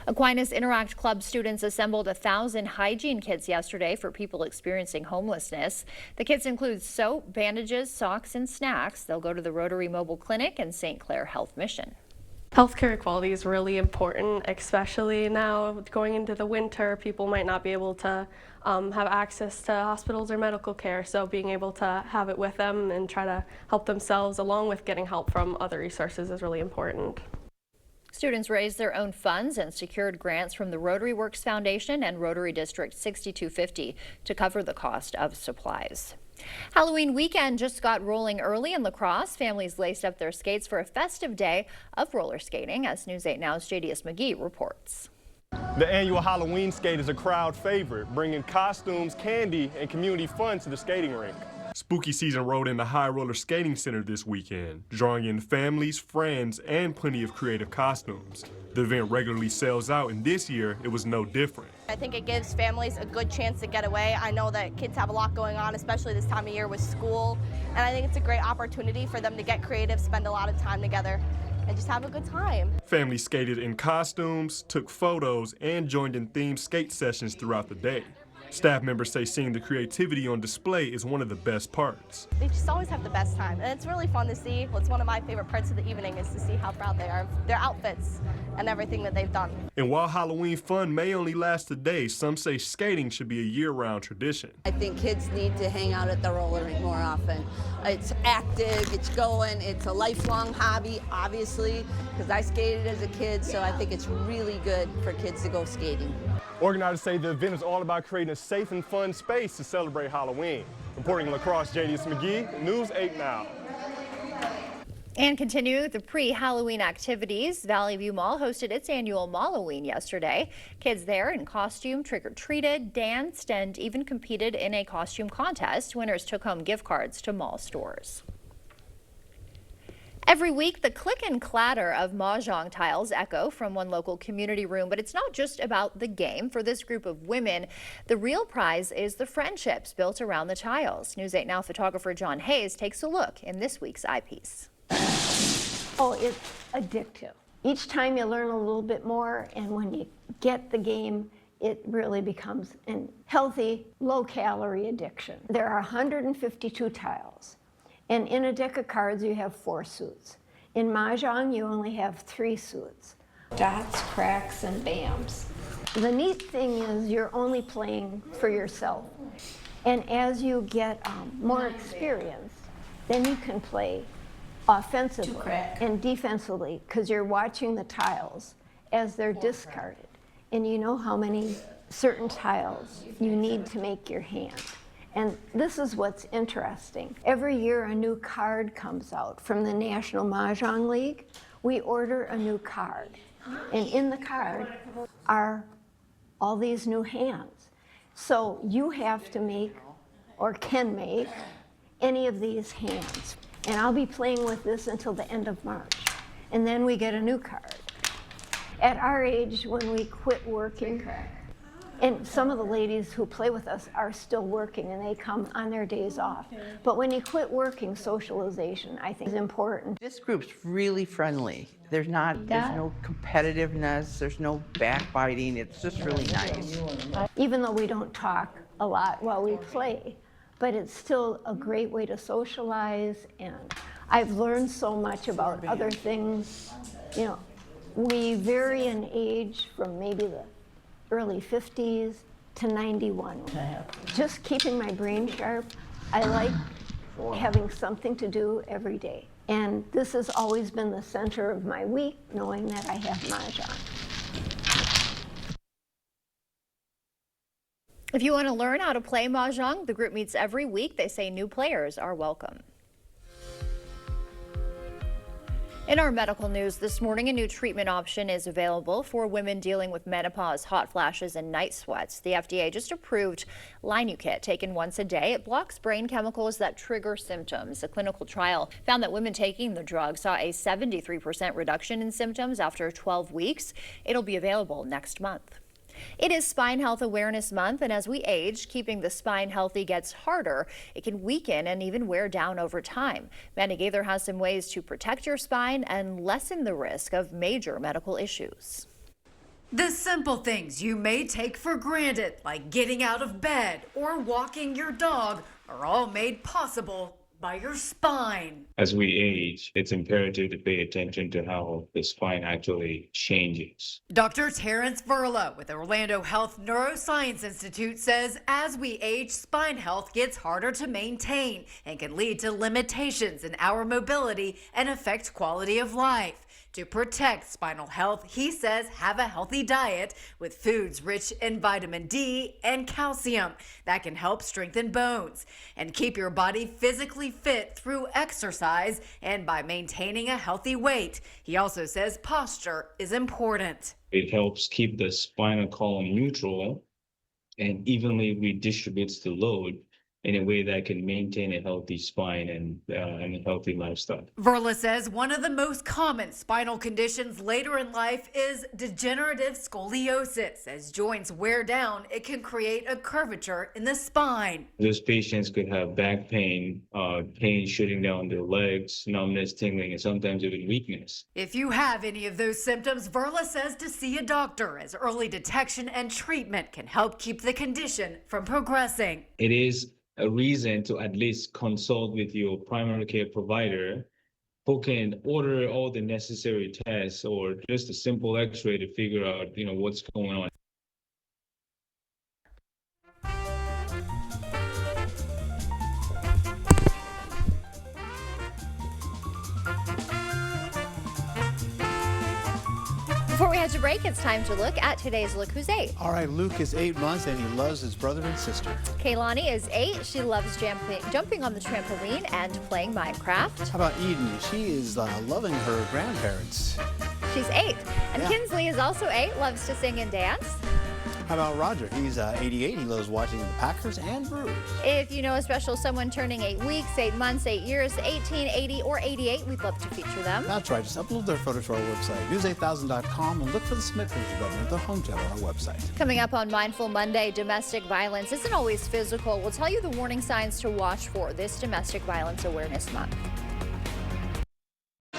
Aquinas Interact Club students assembled 1,000 hygiene kits yesterday for people experiencing homelessness. The kits include soap, bandages, socks, and snacks. They'll go to the Rotary Mobile Clinic and St. Clair Health Mission. Healthcare equality is really important, especially now going into the winter. People might not be able to have access to hospitals or medical care, so being able to have it with them and try to help themselves along with getting help from other resources is really important. Students raised their own funds and secured grants from the Rotary Works Foundation and Rotary District 6250 to cover the cost of supplies. Halloween weekend just got rolling early in La Crosse. Families laced up their skates for a festive day of roller skating, as News 8 Now's JDS McGee reports. The annual Halloween skate is a crowd favorite, bringing costumes, candy, and community fun to the skating rink. Spooky season rolled in the High Roller Skating Center this weekend, drawing in families, friends, and plenty of creative costumes. The event regularly sells out, and this year it was no different. I think it gives families a good chance to get away. I know that kids have a lot going on, especially this time of year with school, and I think it's a great opportunity for them to get creative, spend a lot of time together, and just have a good time. Families skated in costumes, took photos, and joined in themed skate sessions throughout the day. Staff members say seeing the creativity on display is one of the best parts. They just always have the best time, and it's really fun to see. It's one of my favorite parts of the evening is to see how proud they are of their outfits and everything that they've done. And while Halloween fun may only last a day, some say skating should be a year-round tradition. I think kids need to hang out at the roller rink more often. It's active, it's going, it's a lifelong hobby, obviously, because I skated as a kid, so I think it's really good for kids to go skating. Organizers say the event is all about creating a safe and fun space to celebrate Halloween. Reporting in La Crosse, JDS McGee, News 8 Now. And continuing with the pre-Halloween activities, Valley View Mall hosted its annual Malloween yesterday. Kids there in costume trick-or-treated, danced, and even competed in a costume contest. Winners took home gift cards to mall stores. Every week, the click and clatter of mahjong tiles echo from one local community room, but it's not just about the game. For this group of women, the real prize is the friendships built around the tiles. News 8 Now photographer John Hayes takes a look in this week's eyepiece. Oh, it's addictive. Each time you learn a little bit more, and when you get the game, it really becomes a healthy, low-calorie addiction. There are 152 tiles. And in a deck of cards, you have 4 suits. In mahjong, you only have 3 suits. Dots, cracks, and bams. The neat thing is you're only playing for yourself. And as you get more experience, then you can play offensively and defensively, because you're watching the tiles as they're discarded. And you know how many certain tiles you need to make your hand. And this is what's interesting. Every year a new card comes out from the National Mahjong League. We order a new card. And in the card are all these new hands. So you have to make, or can make, any of these hands. And I'll be playing with this until the end of March. And then we get a new card. At our age, when we quit working, and some of the ladies who play with us are still working and they come on their days off. But when you quit working, socialization, I think, is important. This group's really friendly. There's no competitiveness, there's no backbiting. It's just really nice. Even though we don't talk a lot while we play, but it's still a great way to socialize, and I've learned so much about other things. You know, we vary in age from maybe the early 50s to 91. Just keeping my brain sharp, I like having something to do every day. And this has always been the center of my week, knowing that I have mahjong. If you want to learn how to play mahjong, the group meets every week. They say new players are welcome. In our medical news this morning, a new treatment option is available for women dealing with menopause, hot flashes, and night sweats. The FDA just approved Lynukit, taken once a day. It blocks brain chemicals that trigger symptoms. A clinical trial found that women taking the drug saw a 73% reduction in symptoms after 12 weeks. It'll be available next month. It is Spine Health Awareness Month, and as we age, keeping the spine healthy gets harder. It can weaken and even wear down over time. Mandy Gaither has some ways to protect your spine and lessen the risk of major medical issues. The simple things you may take for granted, like getting out of bed or walking your dog, are all made possible by your spine. As we age, it's imperative to pay attention to how the spine actually changes. Dr. Terrence Verla with Orlando Health Neuroscience Institute says as we age, spine health gets harder to maintain and can lead to limitations in our mobility and affect quality of life. To protect spinal health, he says have a healthy diet with foods rich in vitamin D and calcium that can help strengthen bones and keep your body physically fit through exercise and by maintaining a healthy weight. He also says posture is important. It helps keep the spinal column neutral and evenly redistributes the load in a way that can maintain a healthy spine and a healthy lifestyle. Verla says one of the most common spinal conditions later in life is degenerative scoliosis. As joints wear down, it can create a curvature in the spine. Those patients could have back pain, pain shooting down their legs, numbness, tingling, and sometimes even weakness. If you have any of those symptoms, Verla says to see a doctor, as early detection and treatment can help keep the condition from progressing. It is a reason to at least consult with your primary care provider, who can order all the necessary tests or just a simple x-ray to figure out, what's going on. Before we head to break, it's time to look at today's Look Who's 8. All right, Luke is 8 months and he loves his brother and sister. Kaylani is 8. She loves jumping on the trampoline and playing Minecraft. How about Eden? She is loving her grandparents. She's 8. And Yeah. Kinsley is also 8, loves to sing and dance. How about Roger? He's 88. He loves watching the Packers and Brewers. If you know a special someone turning 8 weeks, 8 months, 8 years, 18, 80, or 88, we'd love to feature them. That's right. Just upload their photo to our website, news8000.com, and look for the Submit Pictures button at the home tab on our website. Coming up on Mindful Monday, domestic violence isn't always physical. We'll tell you the warning signs to watch for this Domestic Violence Awareness Month.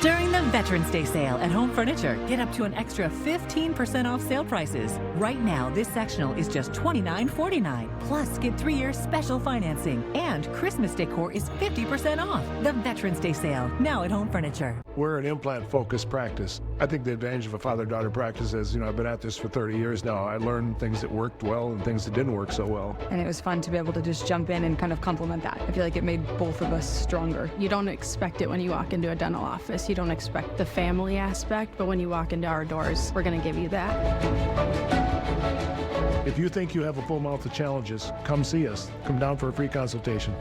During the Veterans Day sale at Home Furniture, get up to an extra 15% off sale prices. Right now, this sectional is just $29.49. Plus, get 3 years special financing. And Christmas decor is 50% off. The Veterans Day sale, now at Home Furniture. We're an implant-focused practice. I think the advantage of a father-daughter practice is, I've been at this for 30 years now. I learned things that worked well and things that didn't work so well. And it was fun to be able to just jump in and kind of complement that. I feel like it made both of us stronger. You don't expect it when you walk into a dental office. You don't expect the family aspect, but when you walk into our doors, we're going to give you that. If you think you have a full mouth of challenges, come see us. Come down for a free consultation.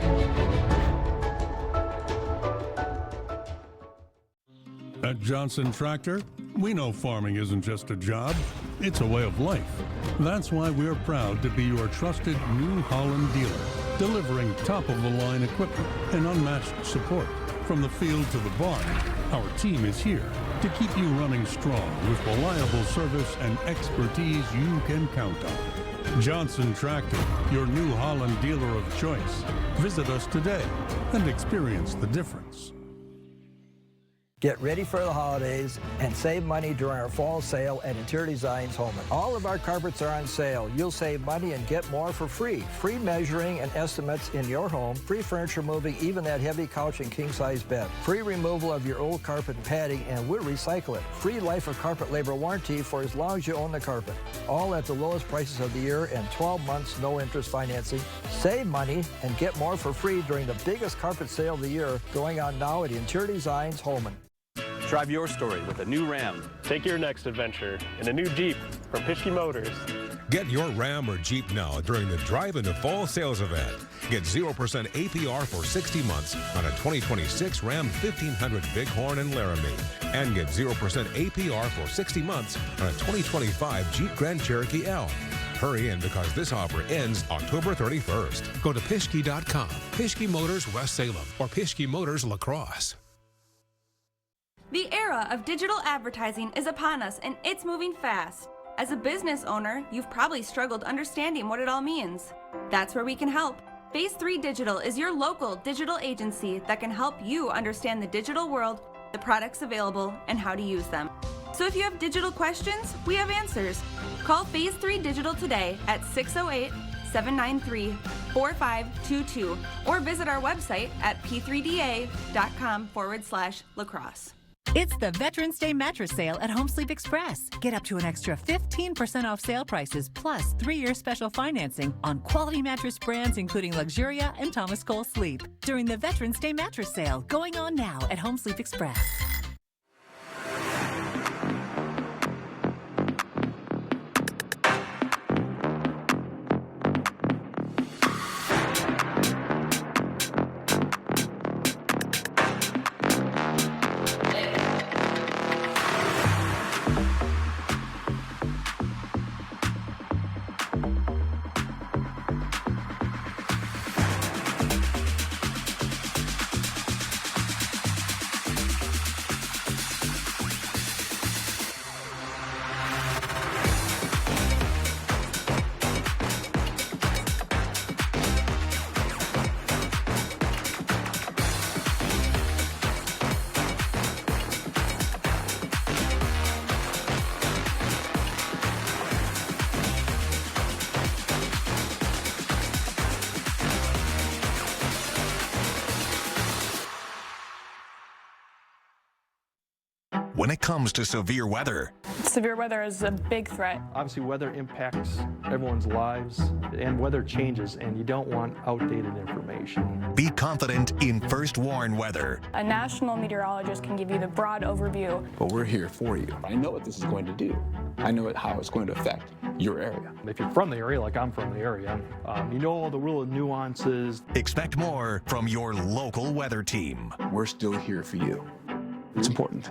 At Johnson Tractor, we know farming isn't just a job, it's a way of life. That's why we're proud to be your trusted New Holland dealer, delivering top-of-the-line equipment and unmatched support. From the field to the barn, our team is here to keep you running strong with reliable service and expertise you can count on. Johnson Tractor, your New Holland dealer of choice. Visit us today and experience the difference. Get ready for the holidays and save money during our fall sale at Interior Designs Holman. All of our carpets are on sale. You'll save money and get more for free. Free measuring and estimates in your home. Free furniture moving, even that heavy couch and king-size bed. Free removal of your old carpet and padding, and we'll recycle it. Free life of carpet labor warranty for as long as you own the carpet. All at the lowest prices of the year and 12 months no interest financing. Save money and get more for free during the biggest carpet sale of the year going on now at Interior Designs Holman. Drive your story with a new Ram. Take your next adventure in a new Jeep from Pischke Motors. Get your Ram or Jeep now during the Drive into Fall sales event. Get 0% APR for 60 months on a 2026 Ram 1500 Bighorn and Laramie. And get 0% APR for 60 months on a 2025 Jeep Grand Cherokee L. Hurry in because this offer ends October 31st. Go to Pischke.com, Pischke Motors West Salem, or Pischke Motors La Crosse. The era of digital advertising is upon us, and it's moving fast. As a business owner, you've probably struggled understanding what it all means. That's where we can help. Phase 3 Digital is your local digital agency that can help you understand the digital world, the products available, and how to use them. So if you have digital questions, we have answers. Call Phase 3 Digital today at 608-793-4522 or visit our website at p3da.com/lacrosse. It's the Veterans Day mattress sale at Home Sleep Express. Get up to an extra 15% off sale prices plus 3-year special financing on quality mattress brands including Luxuria and Thomas Cole Sleep during the Veterans Day mattress sale going on now at Home Sleep Express. when it comes to severe weather. Severe weather is a big threat. Obviously, weather impacts everyone's lives, and weather changes, and you don't want outdated information. Be confident in First Warn Weather. A national meteorologist can give you the broad overview. But we're here for you. I know what this is going to do. I know how it's going to affect your area. If you're from the area, like I'm from the area, you know all the real nuances. Expect more from your local weather team. We're still here for you. It's important.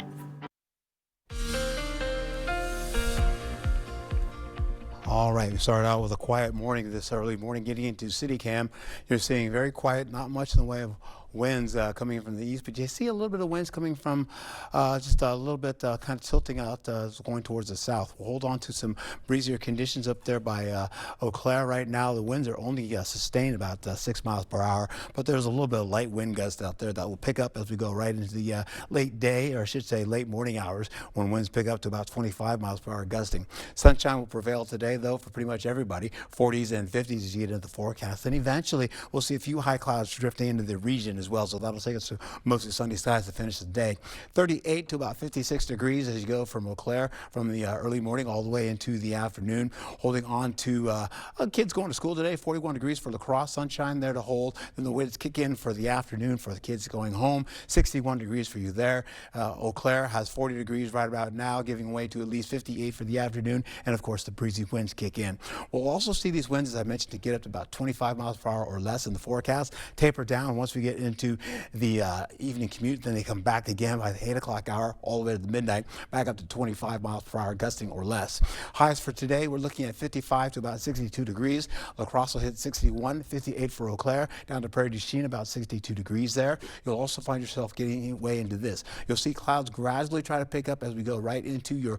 All right, we started out with a quiet morning this early morning. Getting into CityCam, you're seeing very quiet, not much in the way of winds coming in from the east, but you see a little bit of winds coming from just a little bit kind of tilting out going towards the south. We'll hold on to some breezier conditions up there by Eau Claire right now. The winds are only sustained about 6 miles per hour, but there's a little bit of light wind gust out there that will pick up as we go right into the late day, or I should say late morning hours, when winds pick up to about 25 miles per hour gusting. Sunshine will prevail today, though, for pretty much everybody. 40s and 50s as you get into the forecast. Then eventually we'll see a few high clouds drifting into the region as well, so that'll take us to mostly sunny skies to finish the day. 38 to about 56 degrees as you go from Eau Claire from the early morning all the way into the afternoon. Holding on to kids going to school today, 41 degrees for La Crosse, sunshine there to hold. Then the winds kick in for the afternoon for the kids going home, 61 degrees for you there. Eau Claire has 40 degrees right about now, giving way to at least 58 for the afternoon, and of course the breezy winds kick in. We'll also see these winds, as I mentioned, to get up to about 25 miles per hour or less in the forecast, taper down once we get into the evening commute. Then they come back again by the 8 o'clock hour all the way to the midnight, back up to 25 miles per hour gusting or less. Highs for today, we're looking at 55 to about 62 degrees. La Crosse will hit 61, 58 for Eau Claire, down to Prairie du Chien about 62 degrees there. You'll also find yourself getting way into this. You'll see clouds gradually try to pick up as we go right into your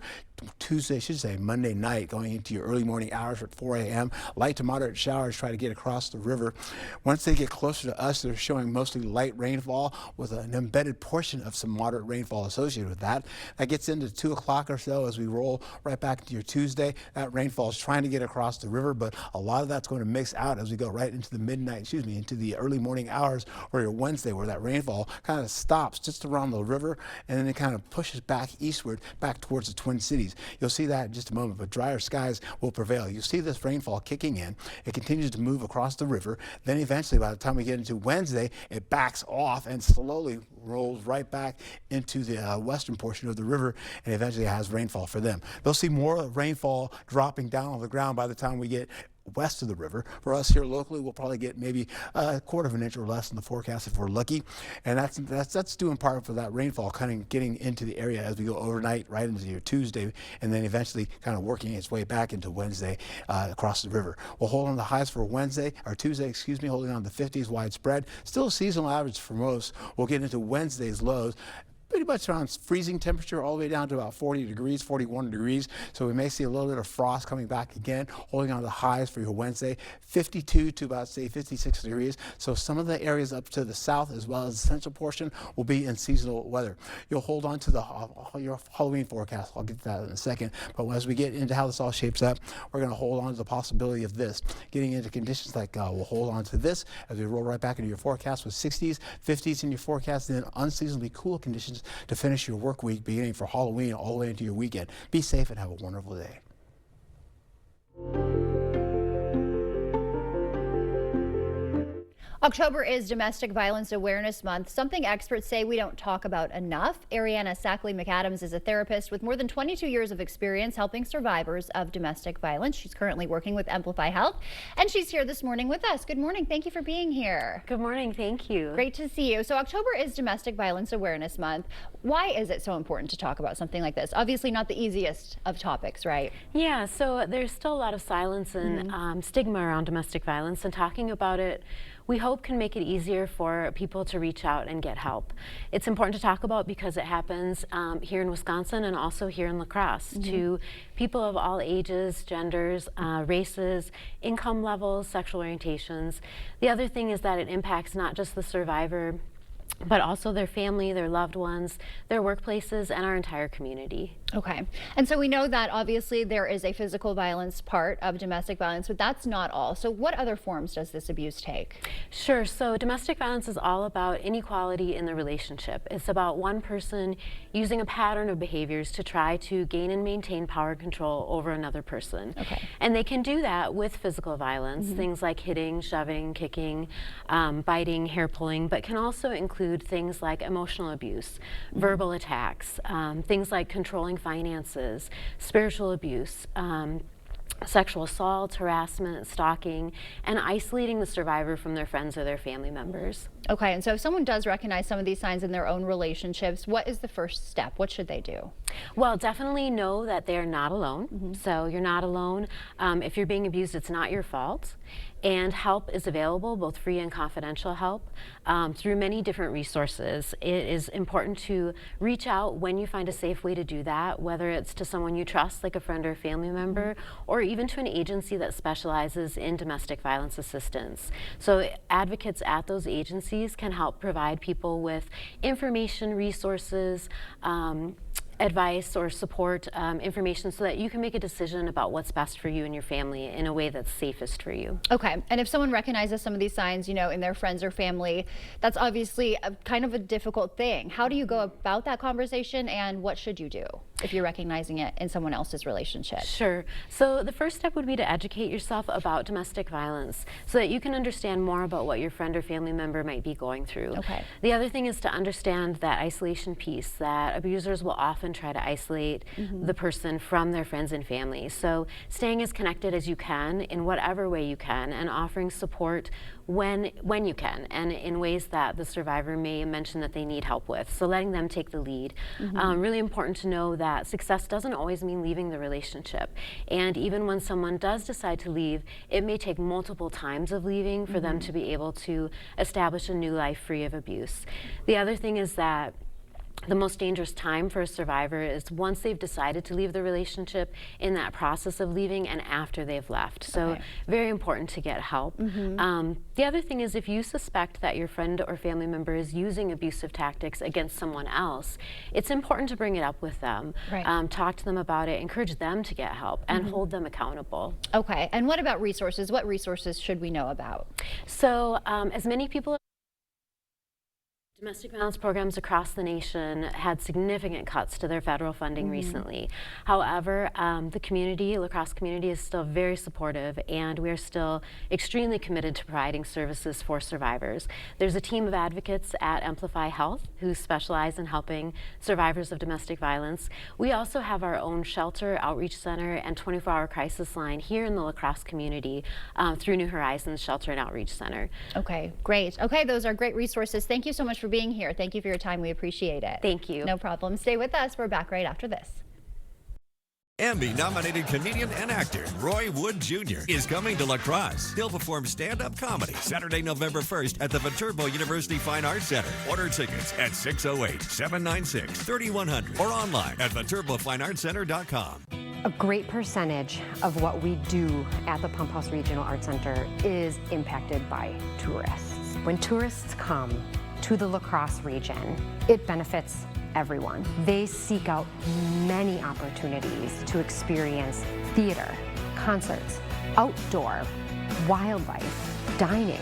Tuesday, I should say Monday night, going into your early morning hours at 4 a.m. Light to moderate showers try to get across the river. Once they get closer to us, they're showing mostly light rainfall with an embedded portion of some moderate rainfall associated with that. That gets into 2 o'clock or so as we roll right back into your Tuesday. That rainfall is trying to get across the river, but a lot of that's going to mix out as we go right into the into the early morning hours, or your Wednesday, where that rainfall kind of stops just around the river and then it kind of pushes back eastward, back towards the Twin Cities. You'll see that in just a moment, but drier skies will prevail. You'll see this rainfall kicking in. It continues to move across the river. Then eventually, by the time we get into Wednesday, it backs off and slowly rolls right back into the western portion of the river, and eventually has rainfall for them. They'll see more rainfall dropping down on the ground by the time we get west of the river. For us here locally, we'll probably get maybe a quarter of an inch or less in the forecast if we're lucky, and that's due in part for that rainfall kind of getting into the area as we go overnight right into your Tuesday, and then eventually kind of working its way back into Wednesday across the river. We'll hold on the highs for Tuesday, holding on to the 50s widespread. Still a seasonal average for most. We'll get into Wednesday's lows, pretty much around freezing temperature all the way down to about 40 degrees, 41 degrees. So we may see a little bit of frost coming back again, holding on to the highs for your Wednesday, 52 to about, say, 56 degrees. So some of the areas up to the south as well as the central portion will be in seasonal weather. You'll hold on to your Halloween forecast. I'll get to that in a second. But as we get into how this all shapes up, we're going to hold on to the possibility of this. Getting into conditions like we'll hold on to this as we roll right back into your forecast with 60s, 50s in your forecast, and then unseasonably cool conditions to finish your work week, beginning for Halloween all the way into your weekend. Be safe and have a wonderful day. October is Domestic Violence Awareness Month, something experts say we don't talk about enough. Ariana Sackley McAdams is a therapist with more than 22 years of experience helping survivors of domestic violence. She's currently working with Amplify Health, and she's here this morning with us. Good morning. Thank you for being here. Good morning. Thank you. Great to see you. So October is Domestic Violence Awareness Month. Why is it so important to talk about something like this? Obviously not the easiest of topics, right? Yeah, so there's still a lot of silence and stigma around domestic violence, and talking about it, we hope, can make it easier for people to reach out and get help. It's important to talk about because it happens here in Wisconsin and also here in La Crosse to people of all ages, genders, races, income levels, sexual orientations. The other thing is that it impacts not just the survivor but also their family, their loved ones, their workplaces, and our entire community. Okay. And so we know that obviously there is a physical violence part of domestic violence, but that's not all. So what other forms does this abuse take? Sure. So domestic violence is all about inequality in the relationship. It's about one person using a pattern of behaviors to try to gain and maintain power and control over another person. Okay. And they can do that with physical violence, things like hitting, shoving, kicking, biting, hair pulling, but can also include things like emotional abuse, verbal attacks, things like controlling finances, spiritual abuse, sexual assault, harassment, stalking, and isolating the survivor from their friends or their family members. Okay, and so if someone does recognize some of these signs in their own relationships, what is the first step? What should they do? Well, definitely know that they're not alone. So you're not alone. If you're being abused, it's not your fault. And help is available, both free and confidential help, through many different resources. It is important to reach out when you find a safe way to do that, whether it's to someone you trust, like a friend or a family member, or even to an agency that specializes in domestic violence assistance. So advocates at those agencies can help provide people with information, resources, advice or support information so that you can make a decision about what's best for you and your family in a way that's safest for you. Okay, and if someone recognizes some of these signs, you know, in their friends or family, that's obviously kind of a difficult thing. How do you go about that conversation, and what should you do if you're recognizing it in someone else's relationship? Sure. So the first step would be to educate yourself about domestic violence so that you can understand more about what your friend or family member might be going through. Okay. The other thing is to understand that isolation piece, that abusers will often try to isolate the person from their friends and family. So staying as connected as you can in whatever way you can, and offering support when you can, and in ways that the survivor may mention that they need help with. So letting them take the lead. Really important to know that success doesn't always mean leaving the relationship. And even when someone does decide to leave, it may take multiple times of leaving for them to be able to establish a new life free of abuse. The other thing is that the most dangerous time for a survivor is once they've decided to leave the relationship, in that process of leaving, and after they've left. So very important to get help. The other thing is, if you suspect that your friend or family member is using abusive tactics against someone else, it's important to bring it up with them. Talk to them about it, encourage them to get help, and hold them accountable. Okay, and what about resources? What resources should we know about? So as many people, domestic violence programs across the nation had significant cuts to their federal funding recently. However, the community, La Crosse community, is still very supportive, and we are still extremely committed to providing services for survivors. There's a team of advocates at Amplify Health who specialize in helping survivors of domestic violence. We also have our own shelter, outreach center, and 24-hour crisis line here in the La Crosse community through New Horizons Shelter and Outreach Center. Okay, great. Okay, those are great resources. Thank you so much for being here. Thank you for your time. We appreciate it. Thank you. No problem. Stay with us. We're back right after this. Emmy-nominated comedian and actor Roy Wood Jr. is coming to La Crosse. He'll perform stand-up comedy Saturday, November 1st at the Viterbo University Fine Arts Center. Order tickets at 608-796-3100 or online at viterbofineartscenter.com. A great percentage of what we do at the Pump House Regional Arts Center is impacted by tourists. When tourists come to the La Crosse region, it benefits everyone. They seek out many opportunities to experience theater, concerts, outdoor, wildlife, dining.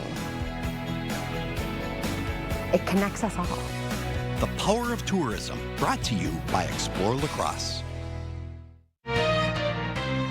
It connects us all. The Power of Tourism, brought to you by Explore La Crosse.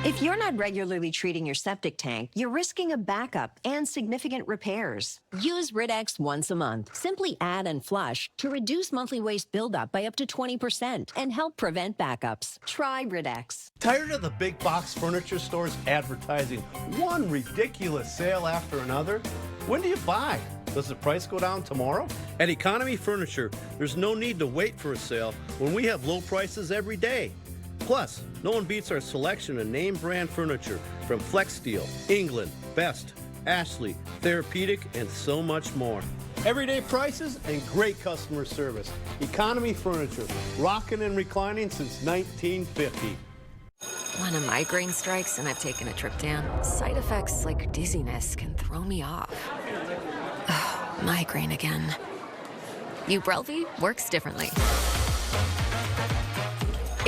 If you're not regularly treating your septic tank, you're risking a backup and significant repairs. Use Rid-X once a month. Simply add and flush to reduce monthly waste buildup by up to 20% and help prevent backups. Try Rid-X. Tired of the big box furniture stores advertising one ridiculous sale after another? When do you buy? Does the price go down tomorrow? At Economy Furniture, there's no need to wait for a sale when we have low prices every day. Plus, no one beats our selection of name brand furniture from FlexSteel, England, Best, Ashley, Therapeutic, and so much more. Everyday prices and great customer service. Economy Furniture, rocking and reclining since 1950. When a migraine strikes and I've taken a triptan, side effects like dizziness can throw me off. Migraine again. Ubrelvy works differently.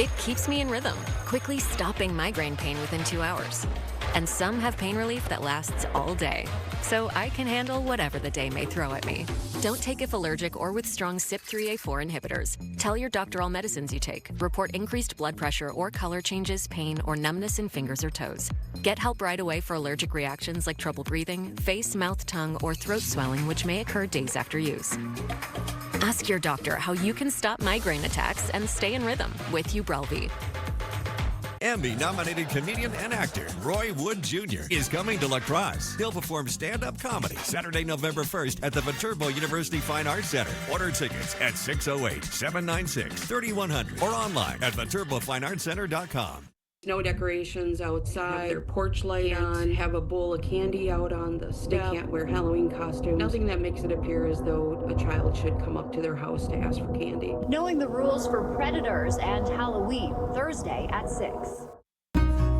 It keeps me in rhythm, quickly stopping migraine pain within 2 hours. And some have pain relief that lasts all day, so I can handle whatever the day may throw at me. Don't take if allergic or with strong CYP3A4 inhibitors. Tell your doctor all medicines you take. Report increased blood pressure or color changes, pain, or numbness in fingers or toes. Get help right away for allergic reactions like trouble breathing, face, mouth, tongue, or throat swelling, which may occur days after use. Ask your doctor how you can stop migraine attacks and stay in rhythm with Ubrelvy. Emmy-nominated comedian and actor Roy Wood Jr. is coming to La Crosse. He'll perform stand-up comedy Saturday, November 1st at the Viterbo University Fine Arts Center. Order tickets at 608-796-3100 or online at viterbofineartscenter.com. Snow decorations outside, have their porch light on, have a bowl of candy out on the step. They can't wear Halloween costumes. Nothing that makes it appear as though a child should come up to their house to ask for candy. Knowing the rules for predators and Halloween, Thursday at 6.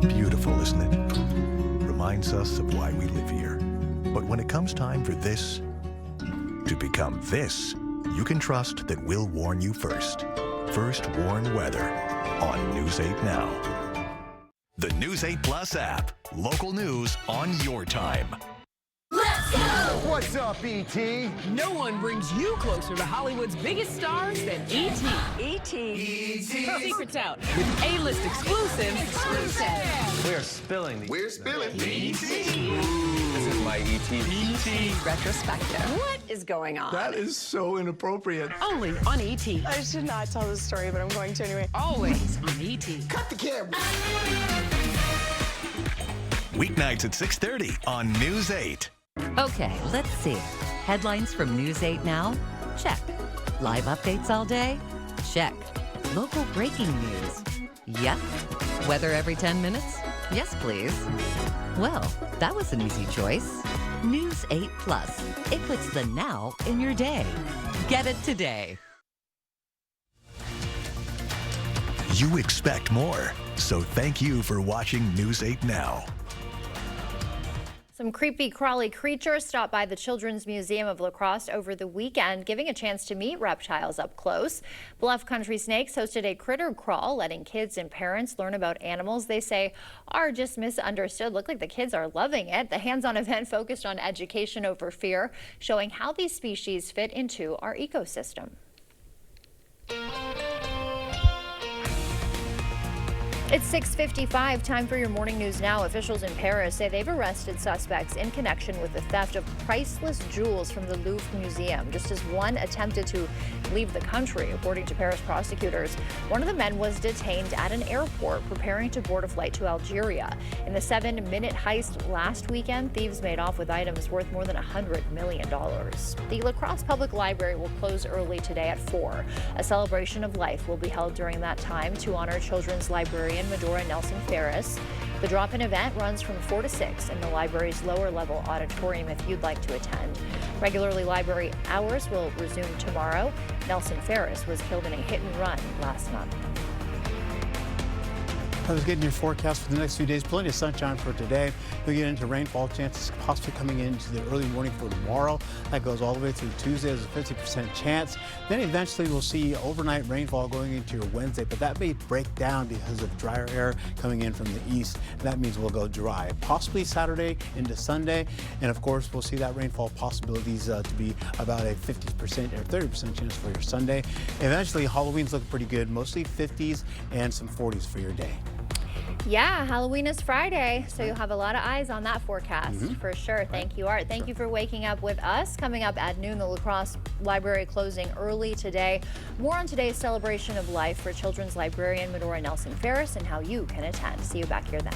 Beautiful, isn't it? Reminds us of why we live here. But when it comes time for this to become this, you can trust that we'll warn you first. First Warn Weather on News 8 Now. The News 8 Plus app. Local news on your time. Let's go! What's up, E.T.? No one brings you closer to Hollywood's biggest stars than E.T. E.T. Secrets out with A-list exclusives. We're spilling the We're spilling E.T. This is my E.T. E.T. retrospective. What is going on? That is so inappropriate. Only on E.T. I should not tell this story, but I'm going to anyway. Always on E.T. Cut the camera. Weeknights at 6:30 on News 8. Okay, let's see. Headlines from News 8 Now? Check. Live updates all day? Check. Local breaking news? Yep. Weather every 10 minutes? Yes, please. Well, that was an easy choice. News 8 Plus. It puts the now in your day. Get it today. You expect more, so thank you for watching News 8 Now. Some creepy crawly creatures stopped by the Children's Museum of La Crosse over the weekend, giving a chance to meet reptiles up close. Bluff Country Snakes hosted a critter crawl, letting kids and parents learn about animals they say are just misunderstood. Look like the kids are loving it. The hands-on event focused on education over fear, showing how these species fit into our ecosystem. It's 6:55, time for your morning news now. Officials in Paris say they've arrested suspects in connection with the theft of priceless jewels from the Louvre Museum, just as one attempted to leave the country. According to Paris prosecutors, one of the men was detained at an airport preparing to board a flight to Algeria. In the 7-minute heist last weekend, thieves made off with items worth more than $100 million. The La Crosse Public Library will close early today at 4. A celebration of life will be held during that time to honor children's librarian Medora Nelson Ferris. The drop-in event runs from 4 to 6 in the library's lower-level auditorium if you'd like to attend. Regularly library hours will resume tomorrow. Nelson Ferris was killed in a hit-and-run last month. I was getting your forecast for the next few days. Plenty of sunshine for today. You'll get into rainfall chances possibly coming into the early morning for tomorrow. That goes all the way through Tuesday. There's a 50% chance. Then eventually we'll see overnight rainfall going into your Wednesday, but that may break down because of drier air coming in from the east. That means we'll go dry. Possibly Saturday into Sunday. And of course, we'll see that rainfall possibilities to be about a 50% or 30% chance for your Sunday. Eventually, Halloween's looking pretty good. Mostly 50s and some 40s for your day. Yeah, Halloween is Friday, so you'll have a lot of eyes on that forecast for sure. Thank you, Art. Thank you for waking up with us. Coming up at noon, the La Crosse Library closing early today. More on today's celebration of life for children's librarian Medora Nelson Ferris and how you can attend. See you back here then.